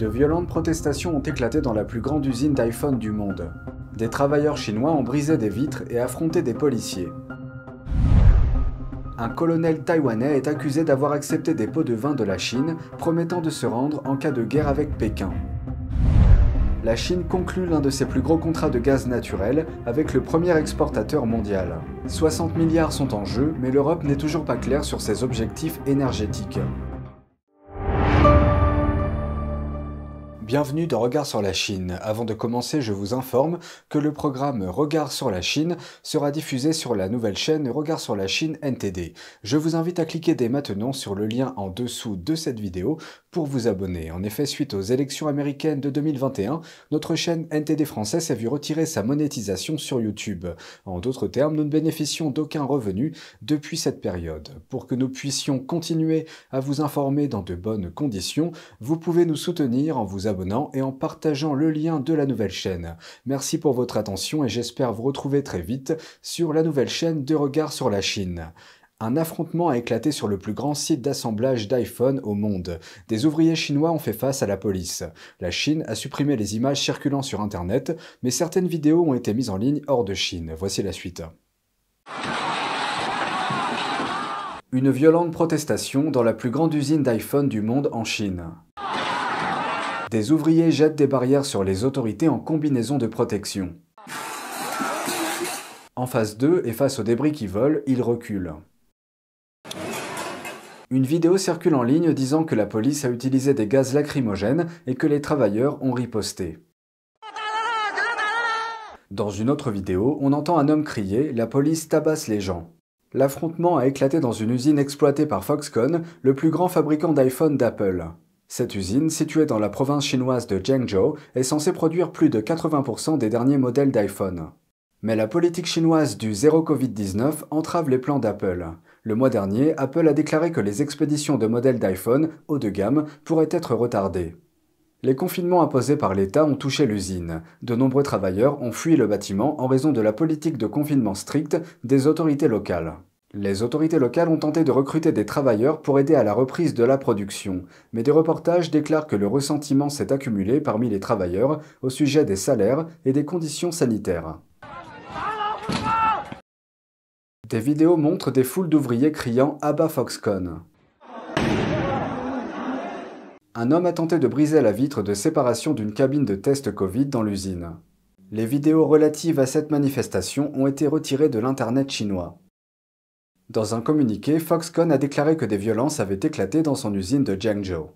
De violentes protestations ont éclaté dans la plus grande usine d'iPhone du monde. Des travailleurs chinois ont brisé des vitres et affronté des policiers. Un colonel taïwanais est accusé d'avoir accepté des pots de vin de la Chine, promettant de se rendre en cas de guerre avec Pékin. La Chine conclut l'un de ses plus gros contrats de gaz naturel avec le premier exportateur mondial. 60 milliards sont en jeu, mais l'Europe n'est toujours pas claire sur ses objectifs énergétiques. Bienvenue dans Regard sur la Chine. Avant de commencer, je vous informe que le programme Regard sur la Chine sera diffusé sur la nouvelle chaîne Regard sur la Chine NTD. Je vous invite à cliquer dès maintenant sur le lien en dessous de cette vidéo pour vous abonner. En effet, suite aux élections américaines de 2021, notre chaîne NTD française a vu retirer sa monétisation sur YouTube. En d'autres termes, nous ne bénéficions d'aucun revenu depuis cette période. Pour que nous puissions continuer à vous informer dans de bonnes conditions, vous pouvez nous soutenir en vous abonnant et en partageant le lien de la nouvelle chaîne. Merci pour votre attention et j'espère vous retrouver très vite sur la nouvelle chaîne de Regard sur la Chine. Un affrontement a éclaté sur le plus grand site d'assemblage d'iPhone au monde. Des ouvriers chinois ont fait face à la police. La Chine a supprimé les images circulant sur Internet, mais certaines vidéos ont été mises en ligne hors de Chine. Voici la suite. Une violente protestation dans la plus grande usine d'iPhone du monde en Chine. Des ouvriers jettent des barrières sur les autorités en combinaison de protection. En phase 2 et face aux débris qui volent, ils reculent. Une vidéo circule en ligne disant que la police a utilisé des gaz lacrymogènes et que les travailleurs ont riposté. Dans une autre vidéo, on entend un homme crier « La police tabasse les gens ». L'affrontement a éclaté dans une usine exploitée par Foxconn, le plus grand fabricant d'iPhone d'Apple. Cette usine, située dans la province chinoise de Zhengzhou, est censée produire plus de 80% des derniers modèles d'iPhone. Mais la politique chinoise du zéro Covid-19 entrave les plans d'Apple. Le mois dernier, Apple a déclaré que les expéditions de modèles d'iPhone haut de gamme pourraient être retardées. Les confinements imposés par l'État ont touché l'usine. De nombreux travailleurs ont fui le bâtiment en raison de la politique de confinement stricte des autorités locales. Les autorités locales ont tenté de recruter des travailleurs pour aider à la reprise de la production, mais des reportages déclarent que le ressentiment s'est accumulé parmi les travailleurs au sujet des salaires et des conditions sanitaires. Des vidéos montrent des foules d'ouvriers criant « Abat Foxconn ». Un homme a tenté de briser la vitre de séparation d'une cabine de test Covid dans l'usine. Les vidéos relatives à cette manifestation ont été retirées de l'Internet chinois. Dans un communiqué, Foxconn a déclaré que des violences avaient éclaté dans son usine de Zhengzhou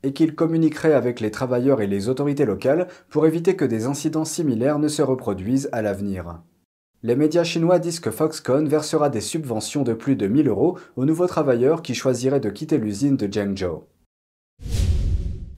et qu'il communiquerait avec les travailleurs et les autorités locales pour éviter que des incidents similaires ne se reproduisent à l'avenir. Les médias chinois disent que Foxconn versera des subventions de plus de 1 000 € aux nouveaux travailleurs qui choisiraient de quitter l'usine de Zhengzhou.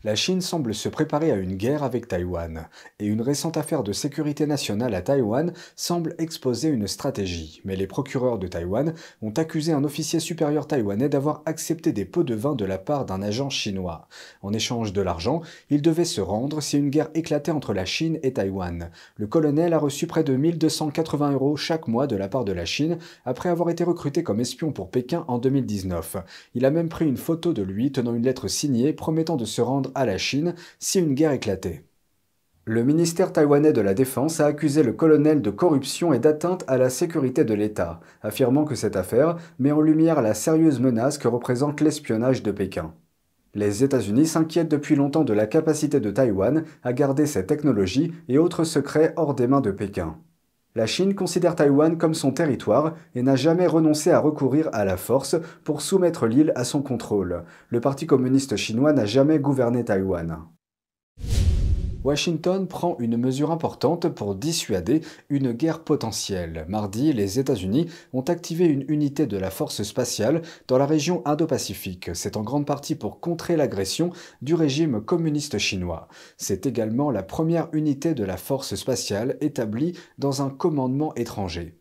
La Chine semble se préparer à une guerre avec Taïwan, et une récente affaire de sécurité nationale à Taïwan semble exposer une stratégie. Mais les procureurs de Taïwan ont accusé un officier supérieur taïwanais d'avoir accepté des pots de vin de la part d'un agent chinois. En échange de l'argent, il devait se rendre si une guerre éclatait entre la Chine et Taïwan. Le colonel a reçu près de 1 280 € chaque mois de la part de la Chine, après avoir été recruté comme espion pour Pékin en 2019. Il a même pris une photo de lui tenant une lettre signée promettant de se rendre à la Chine si une guerre éclatait. Le ministère taïwanais de la Défense a accusé le colonel de corruption et d'atteinte à la sécurité de l'État, affirmant que cette affaire met en lumière la sérieuse menace que représente l'espionnage de Pékin. Les États-Unis s'inquiètent depuis longtemps de la capacité de Taïwan à garder ses technologies et autres secrets hors des mains de Pékin. La Chine considère Taïwan comme son territoire et n'a jamais renoncé à recourir à la force pour soumettre l'île à son contrôle. Le Parti communiste chinois n'a jamais gouverné Taïwan. Washington prend une mesure importante pour dissuader une guerre potentielle. Mardi, les États-Unis ont activé une unité de la force spatiale dans la région Indo-Pacifique. C'est en grande partie pour contrer l'agression du régime communiste chinois. C'est également la première unité de la force spatiale établie dans un commandement étranger.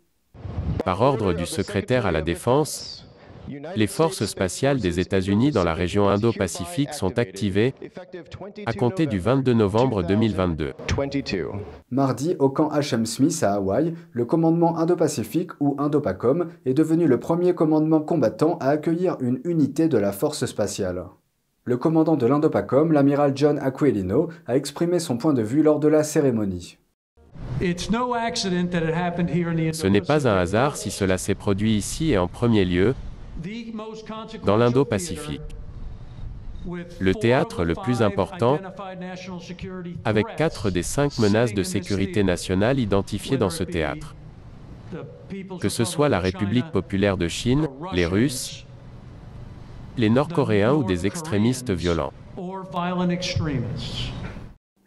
Par ordre du secrétaire à la Défense, les forces spatiales des États-Unis dans la région Indo-Pacifique sont activées à compter du 22 novembre 2022. Mardi, au camp H.M. Smith à Hawaï, le commandement Indo-Pacifique ou Indo-PACOM est devenu le premier commandement combattant à accueillir une unité de la force spatiale. Le commandant de l'Indo-PACOM, l'amiral John Aquilino, a exprimé son point de vue lors de la cérémonie. Ce n'est pas un hasard si cela s'est produit ici et en premier lieu, dans l'Indo-Pacifique. Le théâtre le plus important, avec 4 des 5 menaces de sécurité nationale identifiées dans ce théâtre. Que ce soit la République populaire de Chine, les Russes, les Nord-Coréens ou des extrémistes violents.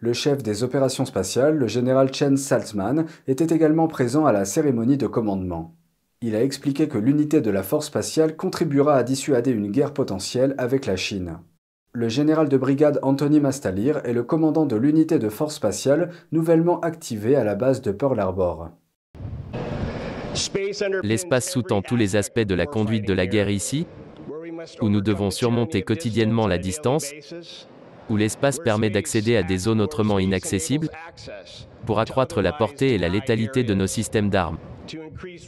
Le chef des opérations spatiales, le général Chen Saltzman, était également présent à la cérémonie de commandement. Il a expliqué que l'unité de la force spatiale contribuera à dissuader une guerre potentielle avec la Chine. Le général de brigade Anthony Mastalir est le commandant de l'unité de force spatiale nouvellement activée à la base de Pearl Harbor. L'espace sous-tend tous les aspects de la conduite de la guerre ici, où nous devons surmonter quotidiennement la distance, où l'espace permet d'accéder à des zones autrement inaccessibles, pour accroître la portée et la létalité de nos systèmes d'armes,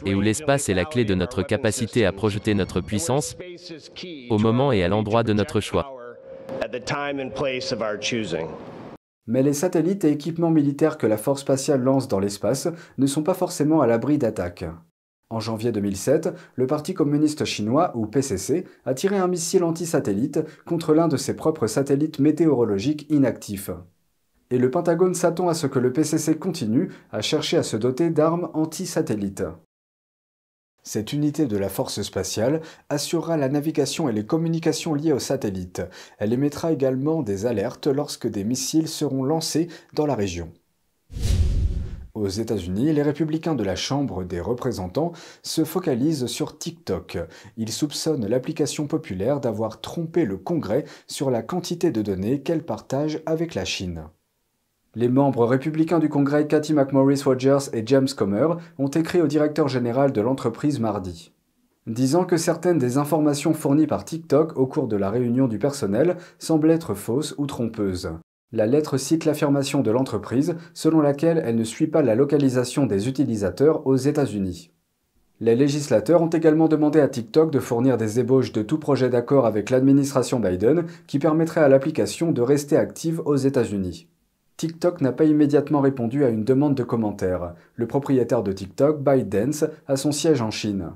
et où l'espace est la clé de notre capacité à projeter notre puissance, au moment et à l'endroit de notre choix. Mais les satellites et équipements militaires que la force spatiale lance dans l'espace ne sont pas forcément à l'abri d'attaques. En janvier 2007, le Parti communiste chinois, ou PCC, a tiré un missile anti-satellite contre l'un de ses propres satellites météorologiques inactifs. Et le Pentagone s'attend à ce que le PCC continue à chercher à se doter d'armes anti-satellites. Cette unité de la force spatiale assurera la navigation et les communications liées aux satellites. Elle émettra également des alertes lorsque des missiles seront lancés dans la région. Aux États-Unis, les républicains de la Chambre des représentants se focalisent sur TikTok. Ils soupçonnent l'application populaire d'avoir trompé le Congrès sur la quantité de données qu'elle partage avec la Chine. Les membres républicains du Congrès Cathy McMorris Rodgers et James Comer ont écrit au directeur général de l'entreprise mardi, disant que certaines des informations fournies par TikTok au cours de la réunion du personnel semblent être fausses ou trompeuses. La lettre cite l'affirmation de l'entreprise selon laquelle elle ne suit pas la localisation des utilisateurs aux États-Unis. Les législateurs ont également demandé à TikTok de fournir des ébauches de tout projet d'accord avec l'administration Biden qui permettrait à l'application de rester active aux États-Unis. TikTok n'a pas immédiatement répondu à une demande de commentaires. Le propriétaire de TikTok, ByteDance, a son siège en Chine.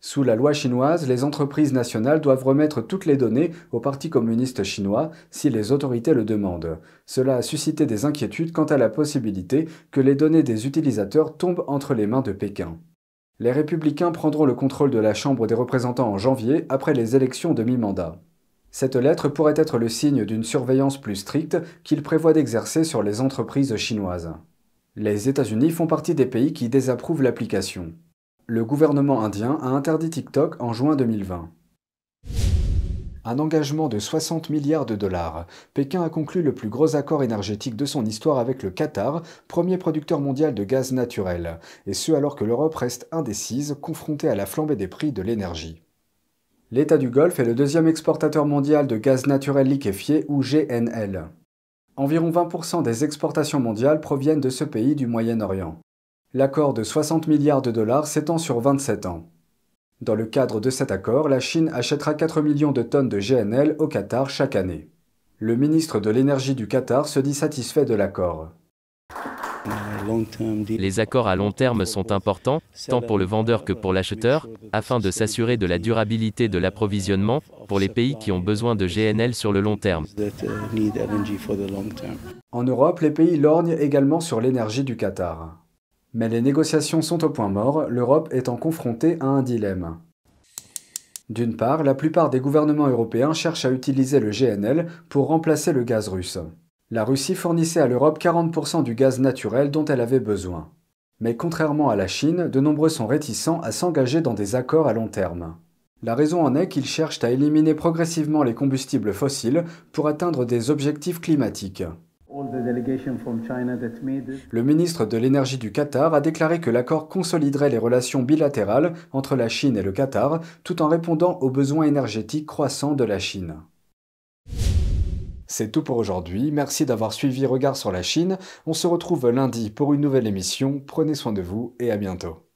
Sous la loi chinoise, les entreprises nationales doivent remettre toutes les données au Parti communiste chinois si les autorités le demandent. Cela a suscité des inquiétudes quant à la possibilité que les données des utilisateurs tombent entre les mains de Pékin. Les républicains prendront le contrôle de la Chambre des représentants en janvier après les élections de mi-mandat. Cette lettre pourrait être le signe d'une surveillance plus stricte qu'ils prévoient d'exercer sur les entreprises chinoises. Les États-Unis font partie des pays qui désapprouvent l'application. Le gouvernement indien a interdit TikTok en juin 2020. Un engagement de 60 milliards de dollars. Pékin a conclu le plus gros accord énergétique de son histoire avec le Qatar, premier producteur mondial de gaz naturel, et ce alors que l'Europe reste indécise, confrontée à la flambée des prix de l'énergie. L'État du Golfe est le deuxième exportateur mondial de gaz naturel liquéfié, ou GNL. Environ 20% des exportations mondiales proviennent de ce pays du Moyen-Orient. L'accord de 60 milliards de dollars s'étend sur 27 ans. Dans le cadre de cet accord, la Chine achètera 4 millions de tonnes de GNL au Qatar chaque année. Le ministre de l'Énergie du Qatar se dit satisfait de l'accord. Les accords à long terme sont importants, tant pour le vendeur que pour l'acheteur, afin de s'assurer de la durabilité de l'approvisionnement pour les pays qui ont besoin de GNL sur le long terme. En Europe, les pays lorgnent également sur l'énergie du Qatar. Mais les négociations sont au point mort, l'Europe étant confrontée à un dilemme. D'une part, la plupart des gouvernements européens cherchent à utiliser le GNL pour remplacer le gaz russe. La Russie fournissait à l'Europe 40% du gaz naturel dont elle avait besoin. Mais contrairement à la Chine, de nombreux sont réticents à s'engager dans des accords à long terme. La raison en est qu'ils cherchent à éliminer progressivement les combustibles fossiles pour atteindre des objectifs climatiques. Le ministre de l'Énergie du Qatar a déclaré que l'accord consoliderait les relations bilatérales entre la Chine et le Qatar, tout en répondant aux besoins énergétiques croissants de la Chine. C'est tout pour aujourd'hui, merci d'avoir suivi Regard sur la Chine. On se retrouve lundi pour une nouvelle émission, prenez soin de vous et à bientôt.